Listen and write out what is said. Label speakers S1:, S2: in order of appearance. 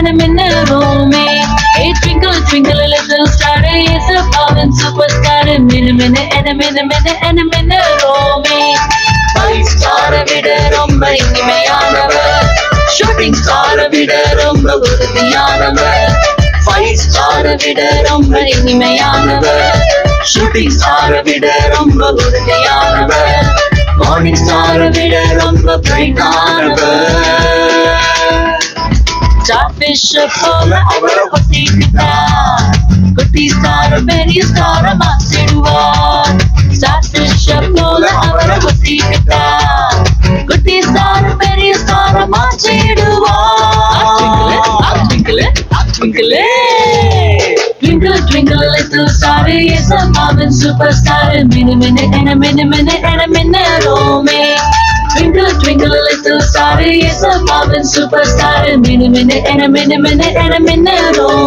S1: and a minute on me. Hey, twinkle, twinkle, a little star, is a fallen superstar. A minute and a minute on me. Five star விட ரொம்ப இனிமையானவர், shooting star விட ரொம்ப உறுதியானவர். Five star விட ரொம்ப இனிமையானவர், shooting star விட ரொம்ப உறுதியானவர். Morning star விட ரொம்ப பிரைட்டானவர். ஸ்டார்ஃபிஷ் போல அவரை ஒட்டிக்கிட்டா, குட்டி ஸ்டார் பெரிய ஸ்டார மாத்திடுவார். ஸ்டார்ஃபிஷ் போல அவரை ஒட்டிக்கிட்டா, குட்டி ஸ்டார் பெரிய ஸ்டார மாத்திடுவார். Twinkle, twinkle, little star, is a marvin superstar. A minute and a minute on me. Twinkle, twinkle, little star, is a marvin superstar. A minute and a minute on